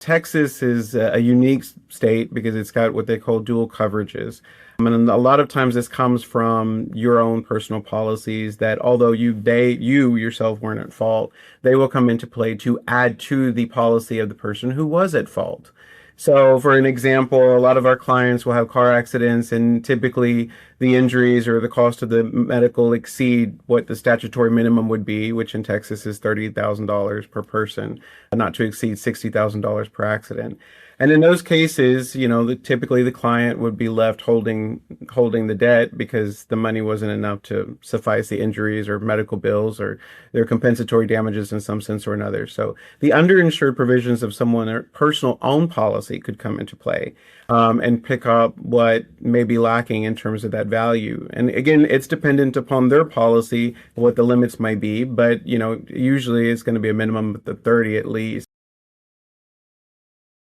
Texas is a unique state because it's got what they call dual coverages. And a lot of times this comes from your own personal policies that although you yourself weren't at fault, they will come into play to add to the policy of the person who was at fault. So, for an example, a lot of our clients will have car accidents, and typically the injuries or the cost of the medical exceed what the statutory minimum would be, which in Texas is $30,000 per person, not to exceed $60,000 per accident. And in those cases, typically the client would be left holding the debt because the money wasn't enough to suffice the injuries or medical bills or their compensatory damages in some sense or another. So the underinsured provisions of someone's personal own policy could come into play, and pick up what may be lacking in terms of that value. And again, it's dependent upon their policy, what the limits might be, but usually it's going to be a minimum of the 30 at least.